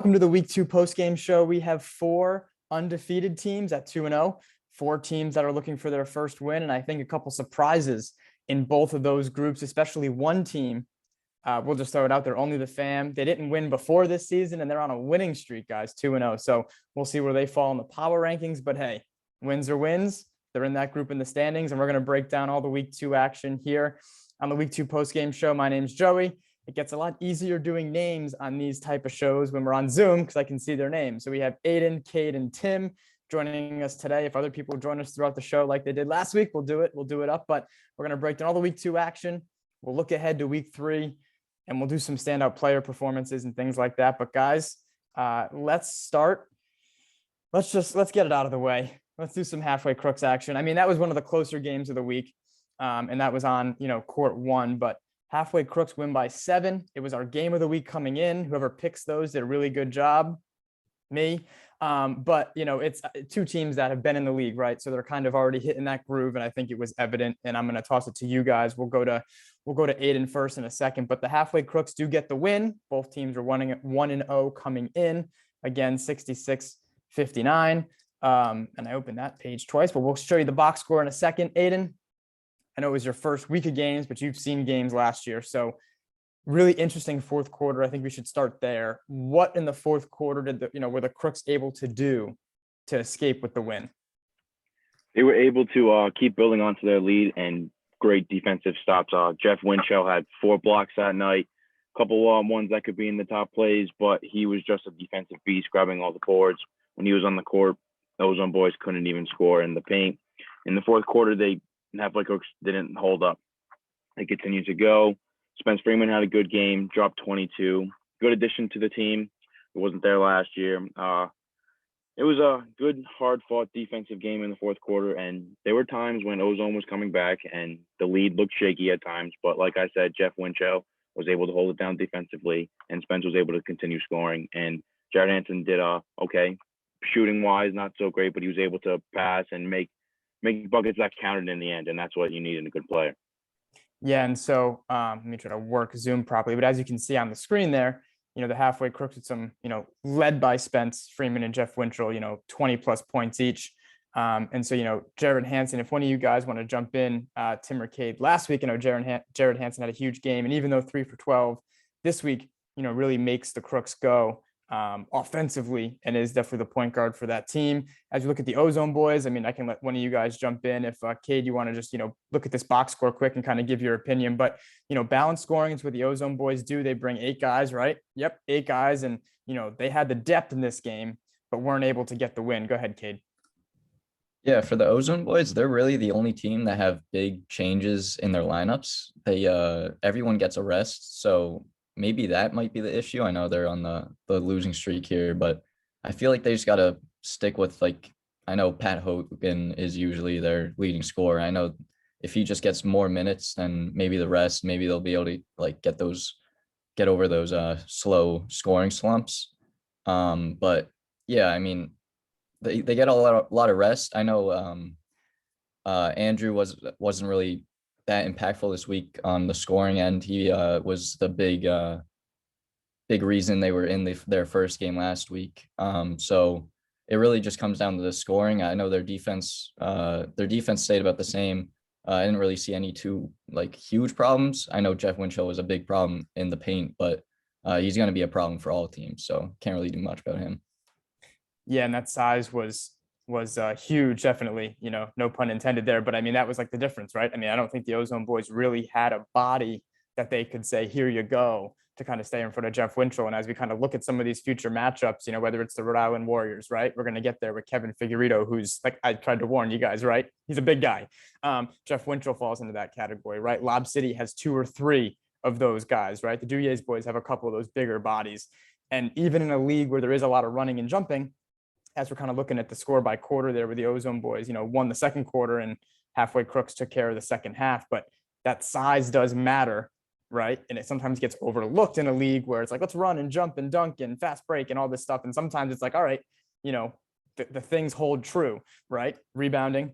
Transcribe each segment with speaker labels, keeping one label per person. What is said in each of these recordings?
Speaker 1: Welcome to the week 2 post-game show. We have 4 undefeated teams at 2-0, 4 teams that are looking for their first win, and I think a couple surprises in both of those groups, especially one team. We'll just throw it out there, only the fam. They didn't win before this season, and they're on a winning streak, guys, 2-0. So we'll see where they fall in the power rankings, but hey, wins are wins. They're in that group in the standings, and we're going to break down all the week 2 action here on the week 2 post-game show. My name's Joey. It gets a lot easier doing names on these type of shows when we're on Zoom because I can see their names. So we have Aidan, Cade, and Tim joining us today. If other people join us throughout the show like they did last week, we'll do it up. But we're going to break down all the week 2 action. We'll look ahead to week 3, and we'll do some standout player performances and things like that. But guys, let's start. Let's get it out of the way. Let's do some halfway crooks action. I mean, that was one of the closer games of the week, and that was on, court 1, but halfway crooks win by 7. It was our game of the week coming in. Whoever picks those did a really good job. Me. But it's 2 teams that have been in the league, right? So they're kind of already hitting that groove. And I think it was evident, and I'm going to toss it to you guys. We'll go to Aidan first in a second, but the halfway crooks do get the win. Both teams are running at 1-0 coming in, again, 66-59. And I opened that page twice, but we'll show you the box score in a second. Aidan, I know it was your first week of games, but you've seen games last year. So really interesting fourth quarter. I think we should start there. What in the fourth quarter were the Crooks able to do to escape with the win?
Speaker 2: They were able to keep building onto their lead and great defensive stops. Jeff Winchell had 4 blocks that night, a couple ones that could be in the top plays, but he was just a defensive beast, grabbing all the boards. When he was on the court, those boys couldn't even score in the paint. In the fourth quarter, halfway crooks didn't hold up. They continued to go. Spence Freeman had a good game, dropped 22. Good addition to the team. It wasn't there last year. It was a good, hard-fought defensive game in the fourth quarter, and there were times when Ozone was coming back and the lead looked shaky at times. But like I said, Jeff Winchell was able to hold it down defensively, and Spence was able to continue scoring. And Jared Hansen did okay. Shooting-wise, not so great, but he was able to pass and make buckets that counted in the end, and that's what you need in a good player.
Speaker 1: Yeah, and so let me try to work Zoom properly. But as you can see on the screen there, the halfway crooks with some, led by Spence Freeman and Jeff Winchell, 20+ points each. And so, Jared Hansen, if one of you guys want to jump in, Tim or Cade, last week, Jared Hansen had a huge game. And even though 3 for 12 this week, really makes the Crooks go offensively and is definitely the point guard for that team. As you look at the Ozone boys, I mean, I can let one of you guys jump in if Cade, you want to just, look at this box score quick and kind of give your opinion. But, balanced scoring is what the Ozone boys do. They bring 8 guys, right? Yep, 8 guys. And, they had the depth in this game, but weren't able to get the win. Go ahead, Cade.
Speaker 3: Yeah, for the Ozone boys, they're really the only team that have big changes in their lineups. They everyone gets a rest, so maybe that might be the issue. I know they're on the losing streak here, but I feel like they just got to stick with, I know Pat Hogan is usually their leading scorer. I know if he just gets more minutes than maybe the rest, maybe they'll be able to get over those slow scoring slumps. But yeah, I mean, they get a lot of rest. I know Andrew wasn't really that impactful this week on the scoring end. He was the big reason they were in their first game last week. So it really just comes down to the scoring. I know their defense stayed about the same. I didn't really see any huge problems. I know Jeff Winchell was a big problem in the paint, but he's going to be a problem for all teams. So can't really do much about him.
Speaker 1: Yeah, and that size was huge, definitely, no pun intended there. But I mean, that was the difference, right? I mean, I don't think the Ozone boys really had a body that they could say, here you go, to kind of stay in front of Jeff Winchell. And as we kind of look at some of these future matchups, whether it's the Rhode Island Warriors, right? We're going to get there with Kevin Figueredo, who's I tried to warn you guys, right? He's a big guy. Jeff Winchell falls into that category, right? Lob City has 2 or 3 of those guys, right? The Duyes boys have a couple of those bigger bodies. And even in a league where there is a lot of running and jumping, as we're kind of looking at the score by quarter there with the Ozone boys, won the second quarter and halfway crooks took care of the second half. But that size does matter, right? And it sometimes gets overlooked in a league where it's let's run and jump and dunk and fast break and all this stuff. And sometimes it's all right, the things hold true, right? Rebounding,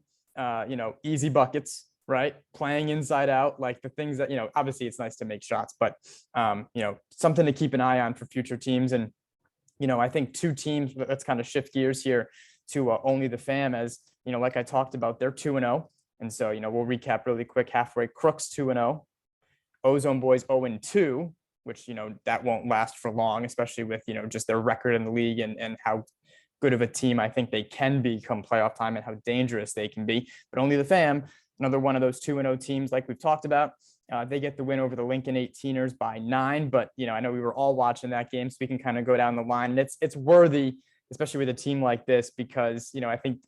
Speaker 1: easy buckets, right? Playing inside out, the things that, obviously it's nice to make shots, but, something to keep an eye on for future teams. And I think two teams, let's kind of shift gears here to only the fam, as, like I talked about, they're 2-0. And so, we'll recap really quick. Halfway Crooks 2-0, Ozone Boys 0-2, which, that won't last for long, especially with, just their record in the league and how good of a team I think they can be come playoff time and how dangerous they can be. But only the fam, another one of those 2-0 teams like we've talked about. They get the win over the Lincoln 18ers by 9. But, I know we were all watching that game, so we can kind of go down the line. And it's worthy, especially with a team like this, because, I think,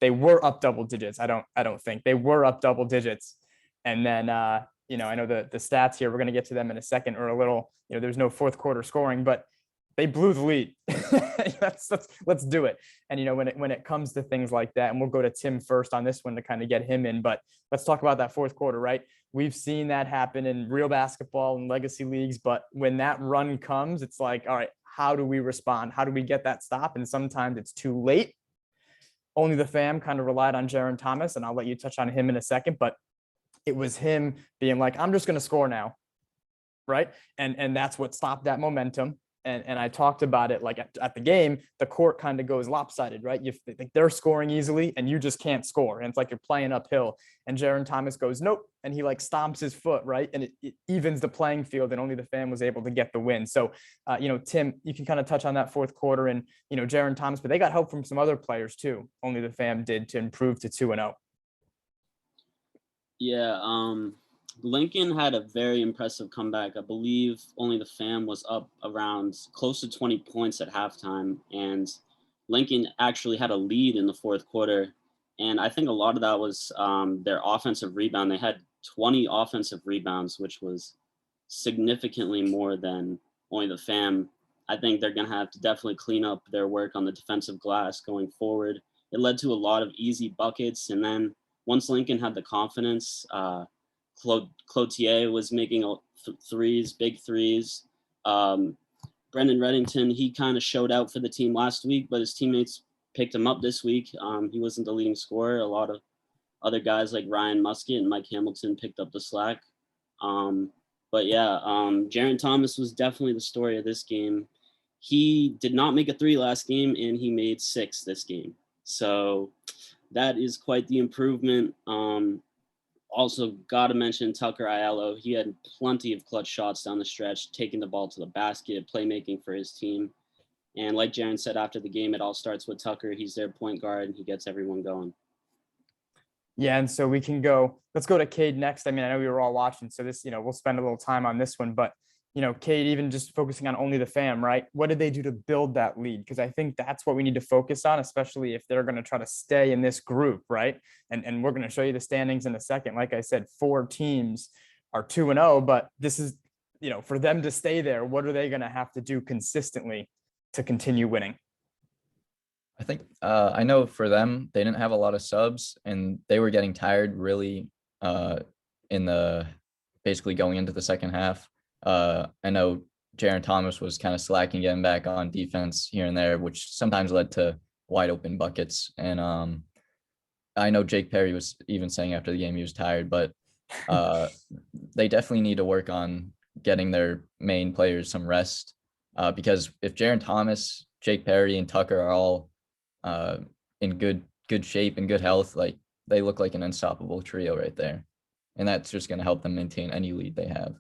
Speaker 1: they were up double digits. I don't think they were up double digits. And then, I know the stats here, we're going to get to them in a second, or a little, there's no fourth quarter scoring, but they blew the lead. Let's do it. And, when it comes to things like that, and we'll go to Tim first on this one to kind of get him in, but let's talk about that fourth quarter, right? We've seen that happen in real basketball and legacy leagues, but when that run comes, it's like, all right, how do we respond? How do we get that stop? And sometimes it's too late. Only the fam kind of relied on Jaron Thomas, and I'll let you touch on him in a second, but it was him being like, I'm just going to score now. Right. And that's what stopped that momentum. And I talked about it, like at the game, the court kind of goes lopsided, right? You think they're scoring easily and you just can't score. And it's like you're playing uphill. And Jaron Thomas goes, nope. And he like stomps his foot, right? And it evens the playing field, and only the fam was able to get the win. So, Tim, you can kind of touch on that fourth quarter and, Jaron Thomas, but they got help from some other players too. Only the fam did, to improve to 2-0.
Speaker 4: Yeah, Lincoln had a very impressive comeback. I believe only the fam was up around close to 20 points at halftime, and Lincoln actually had a lead in the fourth quarter. And I think a lot of that was their offensive rebound. They had 20 offensive rebounds, which was significantly more than only the fam. I think they're going to have to definitely clean up their work on the defensive glass going forward. It led to a lot of easy buckets. And then once Lincoln had the confidence, Cloutier was making threes, big threes. Brendan Reddington, he kind of showed out for the team last week, but his teammates picked him up this week. He wasn't the leading scorer. A lot of other guys like Ryan Musket and Mike Hamilton picked up the slack. But yeah, Jaron Thomas was definitely the story of this game. He did not make a 3 last game, and he made 6 this game. So that is quite the improvement. Also, got to mention Tucker Aiello. He had plenty of clutch shots down the stretch, taking the ball to the basket, playmaking for his team. And like Jaron said after the game, it all starts with Tucker. He's their point guard, and he gets everyone going.
Speaker 1: Yeah, and so let's go to Cade next. I mean, I know we were all watching, so this, we'll spend a little time on this one, but, Cade, even just focusing on only the fam, right? What did they do to build that lead? Because I think that's what we need to focus on, especially if they're going to try to stay in this group, right? And we're going to show you the standings in a second. Like I said, 4 teams are 2-0, but this is, for them to stay there, what are they going to have to do consistently to continue winning?
Speaker 3: I think I know for them, they didn't have a lot of subs, and they were getting tired really basically going into the second half. I know Jaron Thomas was kind of slacking, getting back on defense here and there, which sometimes led to wide open buckets. And I know Jake Perry was even saying after the game he was tired, but they definitely need to work on getting their main players some rest, because if Jaron Thomas, Jake Perry, and Tucker are all in good shape and good health, like they look like an unstoppable trio right there, and that's just going to help them maintain any lead they have.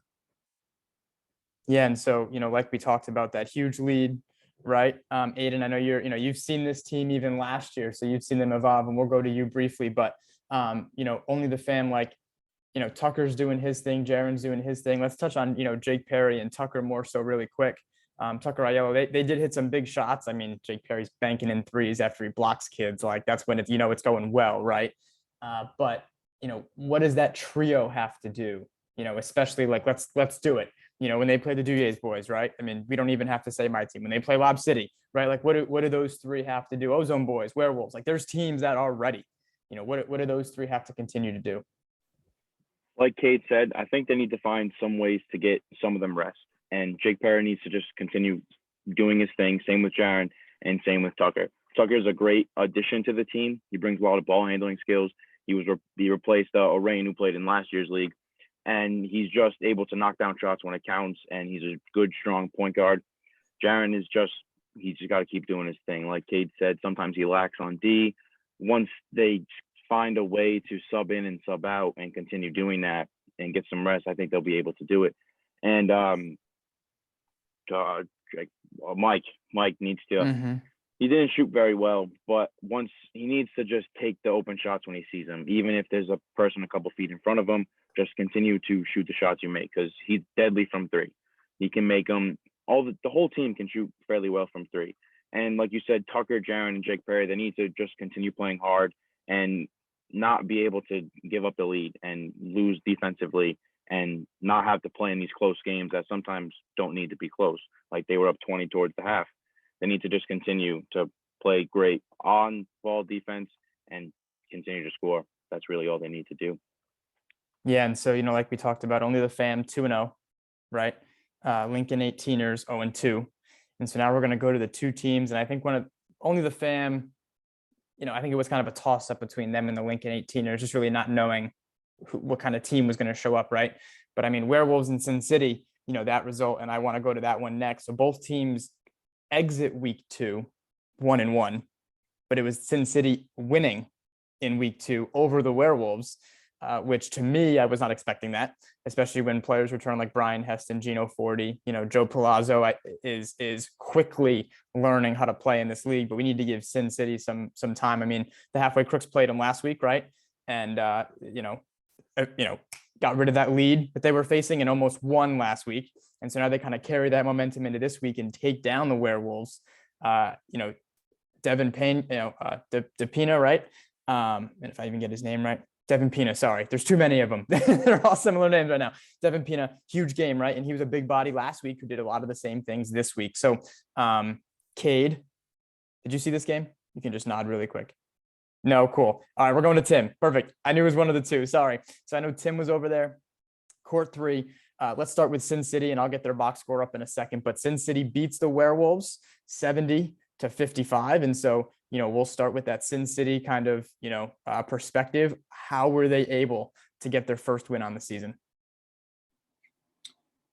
Speaker 1: Yeah, and so like we talked about, that huge lead, right? Aidan, I know you've seen this team even last year, so you've seen them evolve, and we'll go to you briefly, but only the fam, like Tucker's doing his thing, Jaron's doing his thing. Let's touch on Jake Perry and Tucker more so really quick. Tucker Aiello, they did hit some big shots. I mean, Jake Perry's banking in threes after he blocks kids. Like that's when it's it's going well, right? But what does that trio have to do? Especially like let's do it. When they play the Duyays boys, right? I mean, we don't even have to say my team. When they play Lob City, right? Like what do those 3 have to do? Ozone Boys, Werewolves. Like there's teams that are ready. What do those 3 have to continue to do?
Speaker 2: Like Cade said, I think they need to find some ways to get some of them rest. And Jake Perry needs to just continue doing his thing. Same with Jaron, and same with Tucker. Tucker's a great addition to the team. He brings a lot of ball handling skills. He replaced Orain, who played in last year's league, and he's just able to knock down shots when it counts. And he's a good, strong point guard. Jaron is just he's just got to keep doing his thing. Like Cade said, sometimes he lacks on D. Once they find a way to sub in and sub out and continue doing that and get some rest, I think they'll be able to do it. And Mike needs to. He didn't shoot very well, but once he needs to just take the open shots when he sees them, even if there's a person a couple feet in front of him, just continue to shoot the shots you make because he's deadly from three. He can make them. The whole team can shoot fairly well from three. And like you said, Tucker, Jaron, and Jake Perry, they need to just continue playing hard and not be able to give up the lead and lose defensively and not have to play in these close games that sometimes don't need to be close. Like they were up 20 towards the half. They need to just continue to play great on-ball defense and continue to score. That's really all they need to do.
Speaker 1: Yeah, and so, like we talked about, only the fam 2-0, right? Lincoln 18ers 0-2. And so now we're going to go to the two teams. And I think only the fam, I think it was kind of a toss-up between them and the Lincoln 18ers, just really not knowing what kind of team was going to show up, right? But I mean, Werewolves in Sin City, that result, and I want to go to that one next. So both teams exit week 2 1-1, but it was Sin City winning in week 2 over the Werewolves, which to me, I was not expecting that, especially when players return like Brian Heston, Gino Forti, Joe Palazzo is quickly learning how to play in this league, but we need to give Sin City some time. I mean, the Halfway Crooks played them last week, right? And, got rid of that lead that they were facing and almost won last week. And so now they kind of carry that momentum into this week and take down the Werewolves. Devin Payne, DePina, right? And if I even get his name right, Devin Pina, sorry. There's too many of them. They're all similar names right now. Devin Pina, huge game, right? And he was a big body last week who did a lot of the same things this week. So Cade, did you see this game? You can just nod really quick. No, cool. All right, we're going to Tim. Perfect. I knew it was one of the two. Sorry. So I know Tim was over there. Court 3. Let's start with Sin City, and I'll get their box score up in a second. But Sin City beats the Werewolves 70-55. And so, we'll start with that Sin City kind of, perspective. How were they able to get their first win on the season?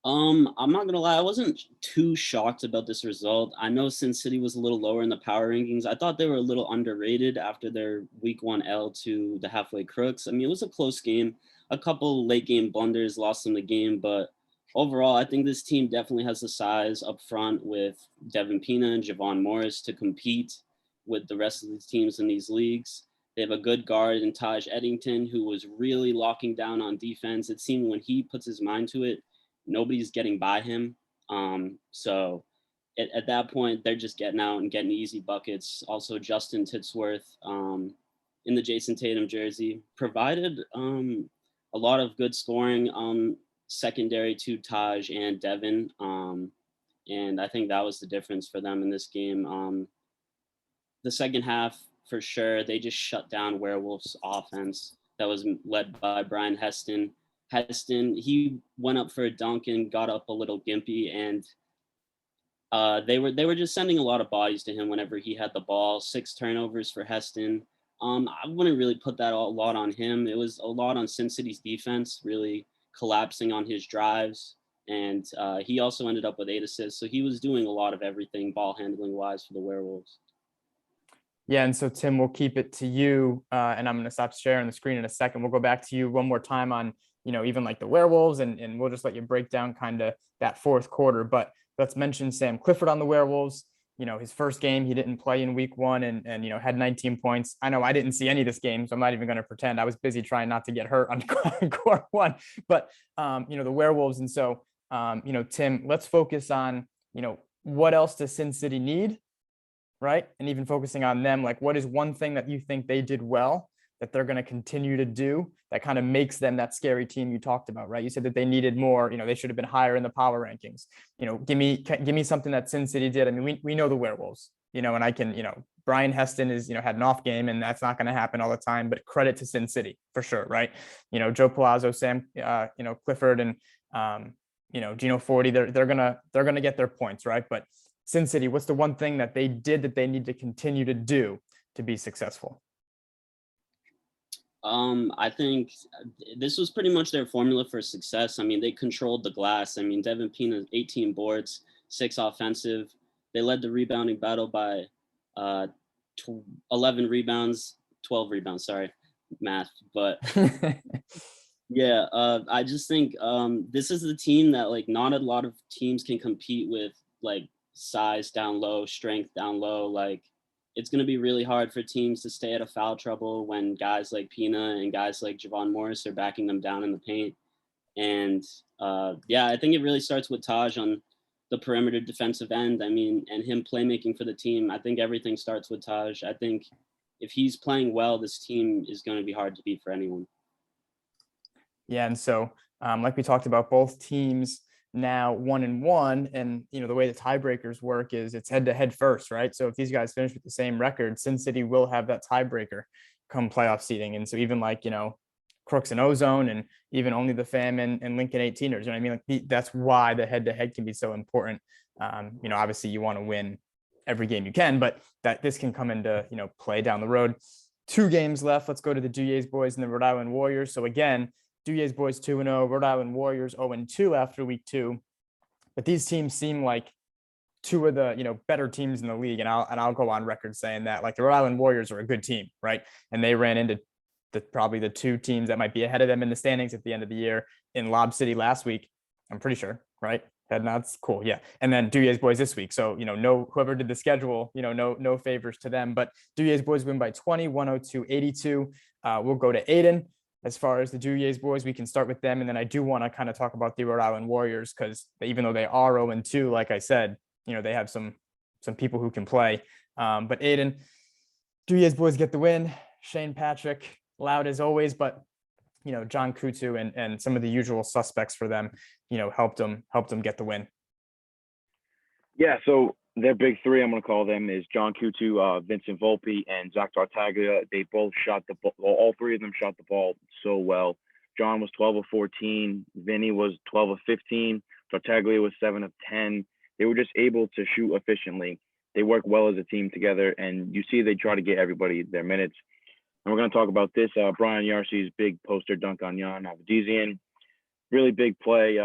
Speaker 4: I'm not gonna lie, I wasn't too shocked about this result. I know Sin City was a little lower in the power rankings. I thought they were a little underrated after their week 1 L to the Halfway Crooks. I mean, it was a close game. A couple late game blunders lost them the game, but overall, I think this team definitely has the size up front with Devin Pina and Javon Morris to compete with the rest of the teams in these leagues. They have a good guard in Taj Eddington, who was really locking down on defense. It seemed when he puts his mind to it, nobody's getting by him. So at that point, they're just getting out and getting easy buckets. Also, Justin Titsworth in the Jason Tatum jersey provided a lot of good scoring secondary to Taj and Devin. And I think that was the difference for them in this game. The second half, for sure, they just shut down Werewolves' offense that was led by Brian Heston. He went up for a dunk and got up a little gimpy, and they were just sending a lot of bodies to him whenever he had the ball. 6 turnovers for Heston. I wouldn't really put that a lot on him. It was a lot on Sin City's defense, really collapsing on his drives, and he also ended up with 8 assists. So he was doing a lot of everything ball handling wise for the Werewolves.
Speaker 1: Yeah, and so Tim, we'll keep it to you, and I'm going to stop sharing the screen in a second. We'll go back to you one more time on, even like the Werewolves, and we'll just let you break down kind of that fourth quarter. But let's mention Sam Clifford on the Werewolves. His first game, he didn't play in week 1 and had 19 points. I know I didn't see any of this game, so I'm not even going to pretend. I was busy trying not to get hurt on court 1. But, the Werewolves. And so, Tim, let's focus on, what else does Sin City need? Right. And even focusing on them, like what is one thing that you think they did well that they're going to continue to do that kind of makes them that scary team you talked about, right? You said that they needed more, they should have been higher in the power rankings. Give me something that Sin City did. I mean, we know the Werewolves, and I can, Brian Heston is, had an off game, and that's not going to happen all the time, but credit to Sin City for sure. Right. Joe Palazzo, Sam, Clifford, and, Gino Forti, they're going to get their points. Right. But Sin City, what's the one thing that they did that they need to continue to do to be successful?
Speaker 4: I think this was pretty much their formula for success. I mean, they controlled the glass. I mean, Devin Pina, 18 boards, 6 offensive. They led the rebounding battle by 11 rebounds, 12 rebounds. Sorry, math. But yeah, I just think this is the team that like not a lot of teams can compete with, like size down low, strength down low. Like it's going to be really hard for teams to stay out of foul trouble when guys like Pina and guys like Javon Morris are backing them down in the paint. And yeah, I think it really starts with Taj on the perimeter defensive end. I mean, and him playmaking for the team. I think everything starts with Taj. I think if he's playing well, this team is going to be hard to beat for anyone.
Speaker 1: Yeah, and so like we talked about, both teams now 1-1, and the way the tiebreakers work is it's head-to-head first, right? So if these guys finish with the same record, Sin City will have that tiebreaker come playoff seeding. And so even like Crooks and Ozone, and even Only the Fam and Lincoln 18ers, you know what I mean? Like that's why the head-to-head can be so important. Obviously you want to win every game you can, but that this can come into play down the road. 2 games left. Let's go to the Duyes boys and the Rhode Island Warriors. So again, Duyes boys 2-0, Rhode Island Warriors 0-2 after week 2. But these teams seem like 2 of the better teams in the league, and I'll go on record saying that. Like the Rhode Island Warriors are a good team, right? And they ran into probably the 2 teams that might be ahead of them in the standings at the end of the year in Lob City last week. I'm pretty sure, right? Head nods, cool, yeah. And then Duyes boys this week. So no, whoever did the schedule, no favors to them. But Duyes boys win by 20, 102-82. We'll go to Aidan. As far as the Duyes boys, we can start with them. And then I do want to kind of talk about the Rhode Island Warriors, because even though they are 0-2, like I said, they have some people who can play. But Aidan, Duyes boys get the win. Shane Patrick, loud as always, but John Kutu and some of the usual suspects for them, helped them get the win.
Speaker 2: Yeah, so their big 3, I'm going to call them, is John Kutu, Vincent Volpe, and Zach Tartaglia. They both shot the ball. All 3 of them shot the ball so well. John was 12 of 14. Vinny was 12 of 15. Tartaglia was 7 of 10. They were just able to shoot efficiently. They work well as a team together, and you see they try to get everybody their minutes. And we're going to talk about this. Brian Yarcy's big poster dunk on Jan Avedizian. Really big play.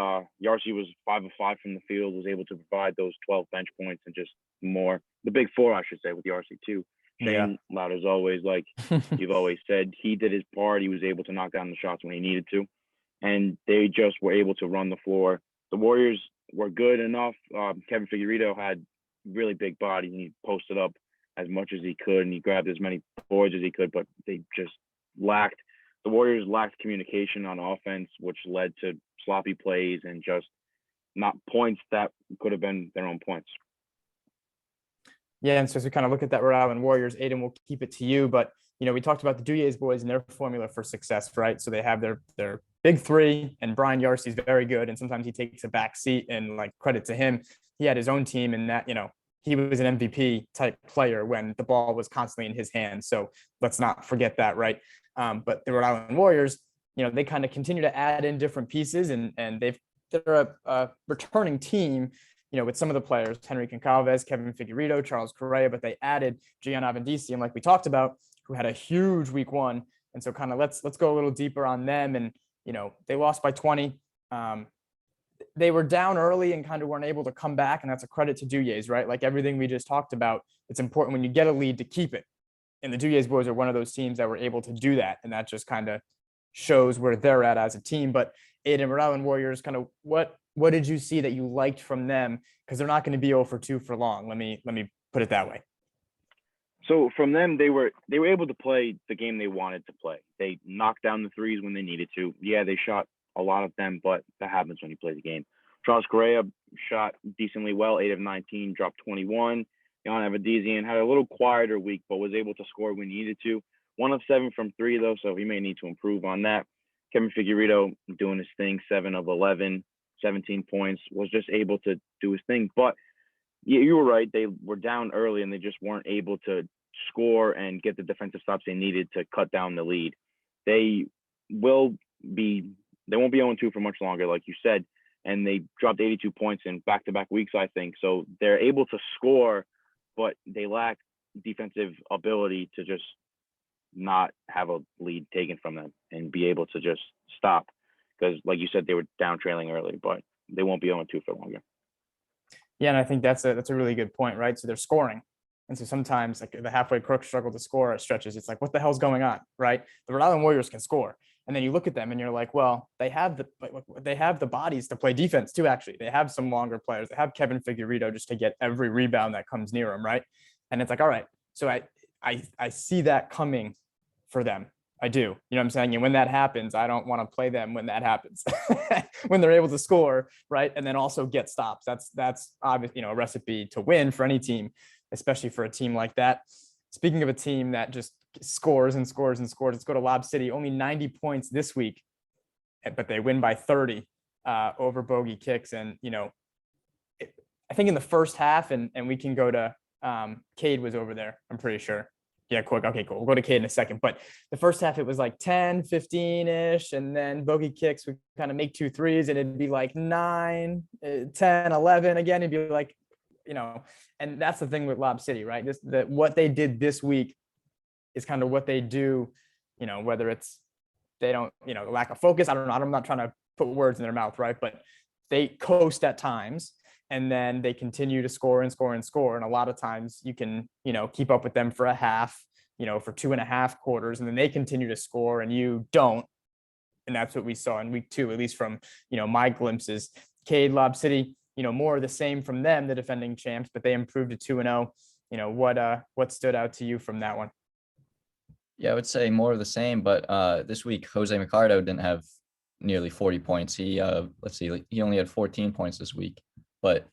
Speaker 2: Yarcy was 5 of 5 from the field, was able to provide those 12 bench points and just more. The big 4, I should say, with Yarcy too. Shane, loud as always, like you've always said, he did his part. He was able to knock down the shots when he needed to. And they just were able to run the floor. The Warriors were good enough. Kevin Figueredo had really big body, and he posted up as much as he could, and he grabbed as many boards as he could, but they just lacked. The Warriors lacked communication on offense, which led to sloppy plays and just not points that could have been their own points.
Speaker 1: Yeah, and so as we kind of look at that Rhode Island Warriors, Aidan, will keep it to you, but we talked about the Duyes boys and their formula for success, right? So they have their big 3, and Brian Yarcy's very good, and sometimes he takes a back seat, and like credit to him, he had his own team, and that he was an MVP type player when the ball was constantly in his hands. So let's not forget that, right? But the Rhode Island Warriors, they kind of continue to add in different pieces, and they're a returning team, with some of the players, Henry Concalves, Kevin Figueredo, Charles Correa, but they added Gian Avendician, like we talked about, who had a huge week 1. And so kind of let's go a little deeper on them. And, they lost by 20. They were down early and kind of weren't able to come back. And that's a credit to Duyes, right? Like everything we just talked about, it's important when you get a lead to keep it. And the Duyes boys are one of those teams that were able to do that. And that just kind of shows where they're at as a team. But Aidan, Rhode Island Warriors, kind of what did you see that you liked from them? Because they're not going to be 0-2 for long. Let me put it that way.
Speaker 2: So from them, they were able to play the game they wanted to play. They knocked down the threes when they needed to. Yeah, they shot a lot of them, but that happens when you play the game. Charles Correa shot decently well, 8 of 19, dropped 21. Jan Avedizian had a little quieter week, but was able to score when he needed to. 1 of 7 from 3, though, so he may need to improve on that. Kevin Figueredo doing his thing, 7 of 11, 17 points, was just able to do his thing. But yeah, you were right. They were down early, and they just weren't able to score and get the defensive stops they needed to cut down the lead. They won't be 0-2 for much longer, like you said, and they dropped 82 points in back-to-back weeks, I think. So they're able to score, but they lack defensive ability to just not have a lead taken from them and be able to just stop. Because, like you said, they were down trailing early, but they won't be 0-2 for longer.
Speaker 1: Yeah, and I think that's a really good point, right? So they're scoring. And so sometimes like the halfway crooks struggle to score at stretches. It's like, what the hell's going on, right? The Rhode Island Warriors can score. And then you look at them and you're like, well, they have the bodies to play defense too, actually. They have some longer players. They have Kevin Figueredo just to get every rebound that comes near him, right? And it's like, all right. So I see that coming for them. I do. You know what I'm saying? And when that happens, I don't want to play them when that happens, when they're able to score, right? And then also get stops. That's obviously, a recipe to win for any team, especially for a team like that. Speaking of a team that just scores and scores and scores, let's go to Lob City. Only 90 points this week, but they win by 30 over Bogey Kicks. And, I think in the first half, and we can go to Cade was over there, I'm pretty sure. Yeah, quick. Okay, cool. We'll go to Cade in a second. But the first half, it was like 10, 15-ish. And then Bogey Kicks would kind of make 2 threes, and it'd be like 9, 10, 11. Again, it'd be like, and that's the thing with Lob City, right? What they did this week is kind of what they do, whether it's they don't, lack of focus. I don't know. I'm not trying to put words in their mouth, right? But they coast at times. And then they continue to score and score and score. And a lot of times you can, keep up with them for a half, for 2.5 quarters, and then they continue to score and you don't. And that's what we saw in week 2, at least from, my glimpses. Cade, Lob City, more of the same from them, the defending champs, but they improved to 2-0. What stood out to you from that one?
Speaker 3: Yeah, I would say more of the same, but this week, Jose Mercado didn't have nearly 40 points. He only had 14 points this week. But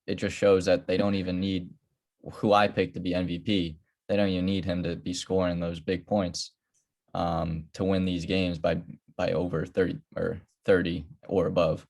Speaker 3: it just shows that they don't even need who I picked to be MVP. They don't even need him to be scoring those big points to win these games by over 30 or above.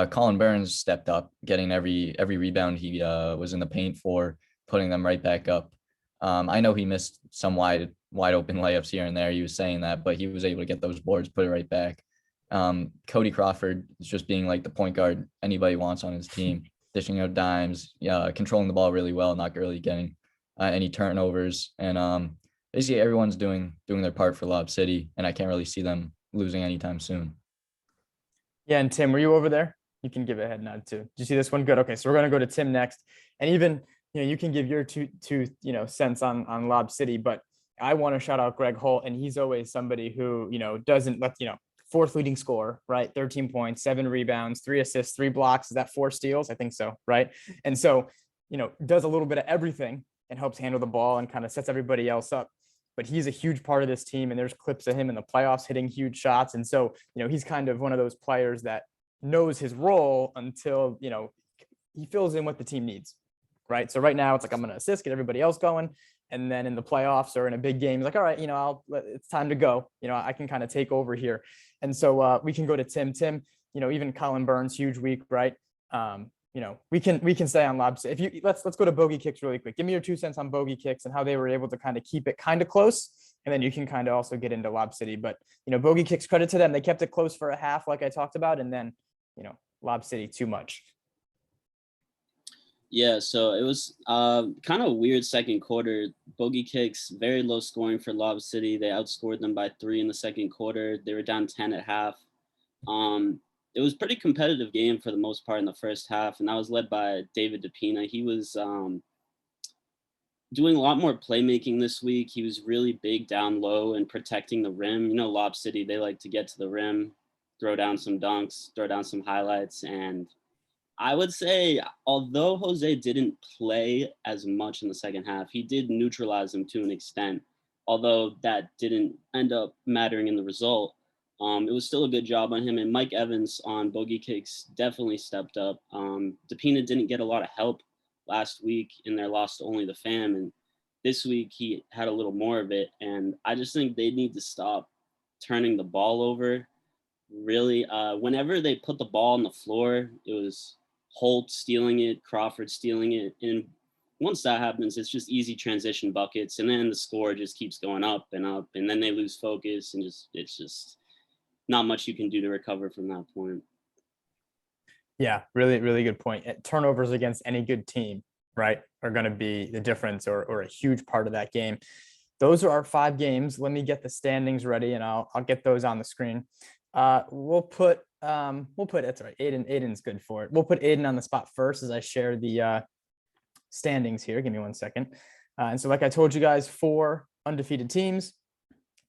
Speaker 3: Colin Burns stepped up, getting every rebound he was in the paint for, putting them right back up. I know he missed some wide open layups here and there. He was saying that, but he was able to get those boards, put it right back. Cody Crawford is just being like the point guard anybody wants on his team, dishing out dimes, controlling the ball really well, not really getting any turnovers. And basically everyone's doing their part for Lob City, and I can't really see them losing anytime soon.
Speaker 1: Yeah, and Tim, were you over there? You can give a head nod too. Did you see this one? Good. Okay, so we're gonna go to Tim next, and even you can give your two cents on Lob City, but I want to shout out Greg Holt, and he's always somebody who doesn't let 4th leading scorer, right? 13 points, 7 rebounds, 3 assists, 3 blocks. Is that 4 steals? I think so, right? And so, does a little bit of everything and helps handle the ball and kind of sets everybody else up. But he's a huge part of this team, and there's clips of him in the playoffs hitting huge shots. And so, he's kind of one of those players that knows his role until, he fills in what the team needs, right? So right now it's like, I'm going to assist, get everybody else going. And then in the playoffs or in a big game, he's like, all right, it's time to go. I can kind of take over here. And so we can go to Tim. Tim, even Colin Burns, huge week, right? We can say on Lob City. If you let's go to Bogey Kicks really quick. Give me your 2 cents on Bogey Kicks and how they were able to kind of keep it kind of close. And then you can kind of also get into Lob City. But Bogey Kicks, credit to them. They kept it close for a half, like I talked about, and then Lob City too much.
Speaker 4: Yeah, so it was kind of a weird second quarter. Bogey Kicks, very low scoring for Lob City. They outscored them by 3 in the second quarter. They were down 10 at half. It was a pretty competitive game for the most part in the first half, and that was led by David DePina. He was doing a lot more playmaking this week. He was really big down low and protecting the rim. Lob City, they like to get to the rim, throw down some dunks, throw down some highlights, and I would say, although Jose didn't play as much in the second half, he did neutralize him to an extent, although that didn't end up mattering in the result. It was still a good job on him, and Mike Evans on Bogey Kicks definitely stepped up. DePina didn't get a lot of help last week in their loss to Only the Fam, and this week he had a little more of it, and I just think they need to stop turning the ball over. Really, whenever they put the ball on the floor, it was Holt stealing it, Crawford stealing it. And once that happens, it's just easy transition buckets. And then the score just keeps going up. And then they lose focus, and it's just not much you can do to recover from that point.
Speaker 1: Yeah, really, really good point. Turnovers against any good team, right, are going to be the difference or a huge part of that game. Those are our 5 games. Let me get the standings ready, and I'll get those on the screen. We'll put We'll put that's all right. Aiden's good for it. We'll put Aiden on the spot first as I share the standings here. Give me 1 second. And so, like I told you guys, 4 undefeated teams.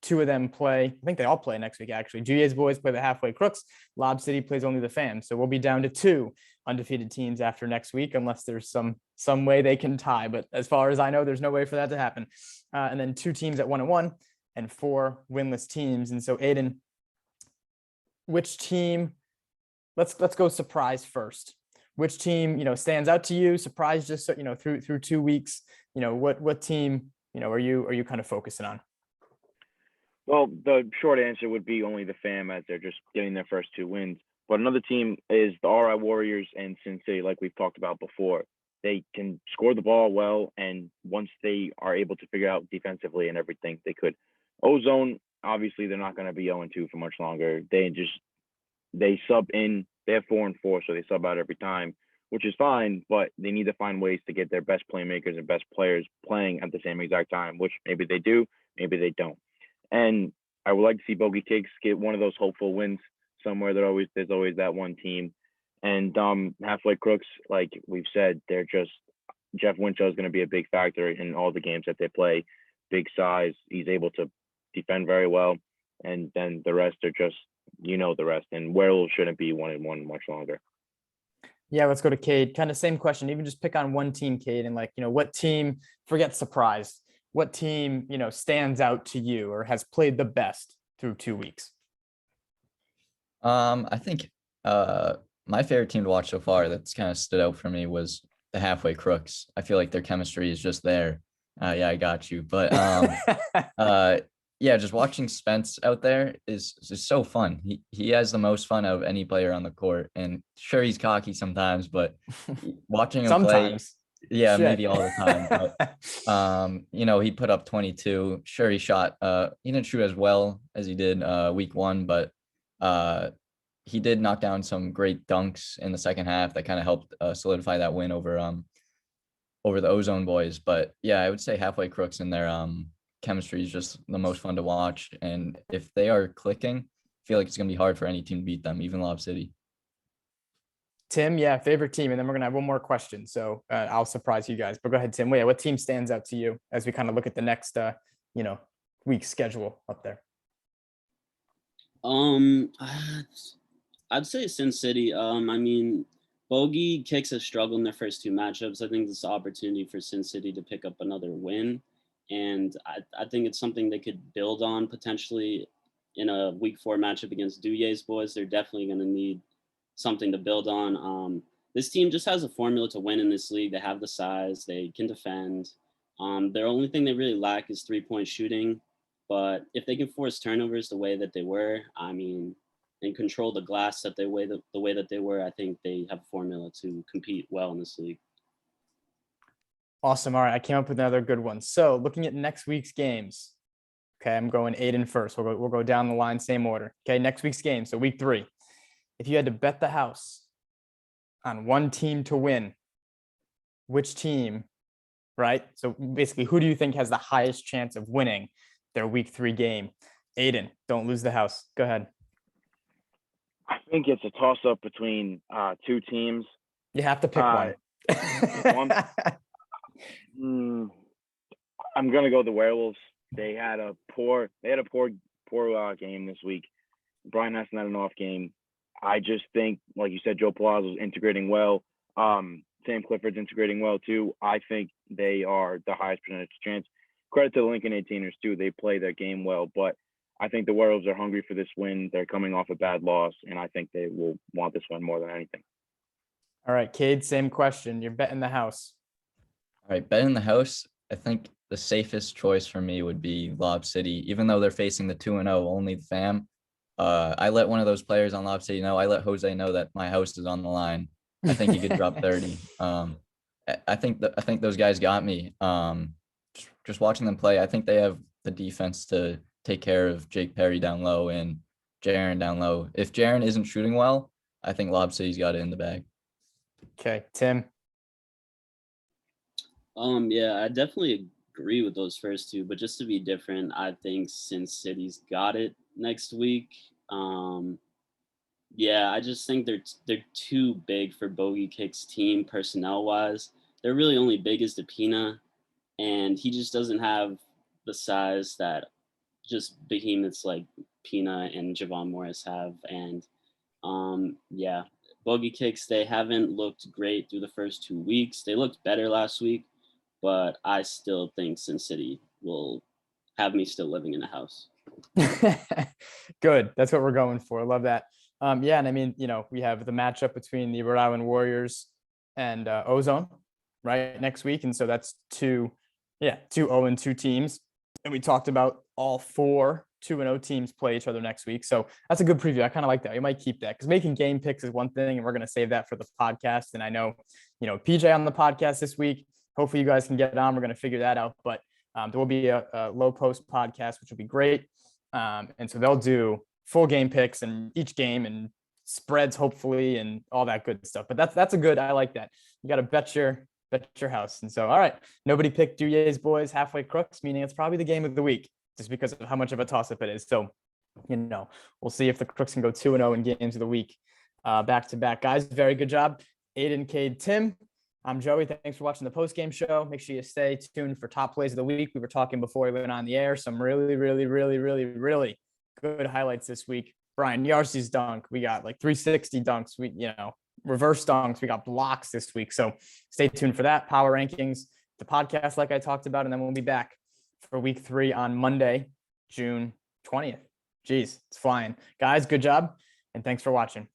Speaker 1: 2 of them play. I think they all play next week. Actually, GA's boys play the Halfway Crooks. Lob City plays only the Fam. So we'll be down to 2 undefeated teams after next week, unless there's some way they can tie. But as far as I know, there's no way for that to happen. And then 2 teams at 1-1 and 4 winless teams. And so, Aiden, which team? Let's go surprise first. Which team stands out to you? Surprise, just through 2 weeks. What team are you kind of focusing on?
Speaker 2: Well, the short answer would be only the Fam, as they're just getting their first 2 wins. But another team is the RI Warriors and Sin City, like we've talked about before. They can score the ball well, and once they are able to figure out defensively and everything, they could. Ozone, obviously, they're not going to be 0-2 for much longer. They sub in. They have 4-4, so they sub out every time, which is fine. But they need to find ways to get their best playmakers and best players playing at the same exact time, which maybe they do, maybe they don't. And I would like to see Bogey Cakes get one of those hopeful wins somewhere. There's always that one team. And Halfway Crooks, like we've said, they're just Jeff Winchell is going to be a big factor in all the games that they play. Big size, he's able to defend very well, and then the rest are just the rest. And Werewolves shouldn't be 1-1 much longer.
Speaker 1: Yeah, let's go to Cade. Kind of same question. Even just pick on one team, Cade, and what team? Forget surprise. What team, stands out to you or has played the best through 2 weeks?
Speaker 3: I think my favorite team to watch so far that's kind of stood out for me was the Halfway Crooks. I feel like their chemistry is just there. Yeah, I got you. But yeah, just watching Spence out there is just so fun. He has the most fun of any player on the court. And sure, he's cocky sometimes, but watching him play, yeah,
Speaker 1: Shit.
Speaker 3: maybe all the time. But he put up 22. Sure, he shot. He didn't shoot as well as he did week 1, but he did knock down some great dunks in the second half that kind of helped solidify that win over the Ozone boys. But yeah, I would say Halfway Crooks in their chemistry is just the most fun to watch. And if they are clicking, I feel like it's gonna be hard for any team to beat them, even Lob City.
Speaker 1: Tim, yeah, favorite team, and then we're gonna have one more question. So I'll surprise you guys. But go ahead, Tim. What team stands out to you as we kind of look at the next week's schedule up there?
Speaker 4: I'd say Sin City. Bogey Kicks have struggled in their first 2 matchups. I think this is an opportunity for Sin City to pick up another win. And I think it's something they could build on potentially in a week 4 matchup against Duyer's boys. They're definitely going to need something to build on. This team just has a formula to win in this league. They have the size, they can defend. Their only thing they really lack is 3-point shooting. But if they can force turnovers the way that they were, and control the glass the way that they were, I think they have a formula to compete well in this league.
Speaker 1: Awesome. All right, I came up with another good one. So looking at next week's games. Okay, I'm going Aiden first. We'll go down the line, same order. Okay, next week's game. So week 3. If you had to bet the house on one team to win, which team, right? So basically, who do you think has the highest chance of winning their week 3 game? Aiden, don't lose the house. Go ahead.
Speaker 2: I think it's a toss-up between 2 teams.
Speaker 1: You have to pick one.
Speaker 2: I'm gonna go the Werewolves. They had a poor game this week. Brian Heston had an off game. I just think, like you said, Joe Palazzo's integrating well. Sam Clifford's integrating well too. I think they are the highest percentage chance. Credit to the Lincoln 18ers too. They play their game well, but I think the Werewolves are hungry for this win. They're coming off a bad loss, and I think they will want this one more than anything.
Speaker 1: All right, Cade, same question. You're betting the house.
Speaker 3: All right, betting the house. I think the safest choice for me would be Lob City, even though they're facing the 2-0 only the Fam. I let one of those players on Lob City know. I let Jose know that my house is on the line. I think he could drop 30. I think those guys got me. Just watching them play, I think they have the defense to take care of Jake Perry down low and Jaren down low. If Jaren isn't shooting well, I think Lob City's got it in the bag.
Speaker 1: Okay, Tim.
Speaker 4: Yeah, I definitely agree with those first 2, but just to be different, I think Sin City's got it next week. Yeah, I just think they're too big for Bogey Kick's team personnel wise. They're really only big as DePina, and he just doesn't have the size that just behemoths like Pina and Javon Morris have. And yeah, Bogey Kicks, they haven't looked great through the first 2 weeks. They looked better last week, but I still think Sin City will have me still living in a house.
Speaker 1: Good. That's what we're going for. Love that. Yeah. And I mean, we have the matchup between the Rhode Island Warriors and Ozone right next week. And so that's two 0-2 teams. And we talked about all 4 2-0 teams play each other next week. So that's a good preview. I kind of like that. We might keep that because making game picks is one thing, and we're going to save that for the podcast. And I know, PJ on the podcast this week. Hopefully you guys can get on. We're going to figure that out. But there will be a low post podcast, which will be great. And so they'll do full game picks and each game and spreads, hopefully, and all that good stuff. But that's a good, I like that. You got to bet your house. And so, all right, nobody picked Duyer's boys halfway crooks, meaning it's probably the game of the week just because of how much of a toss up it is. So, we'll see if the crooks can go 2-0 in games of the week back to back. Guys, very good job. Aidan, Cade, Tim. I'm Joey. Thanks for watching the post-game show. Make sure you stay tuned for top plays of the week. We were talking before we went on the air. Some really, really, really, really, really good highlights this week. Brian Yarcy's dunk. We got like 360 dunks. We, reverse dunks. We got blocks this week. So stay tuned for that. Power rankings, the podcast, like I talked about, and then we'll be back for week 3 on Monday, June 20th. Jeez, it's flying. Guys, good job. And thanks for watching.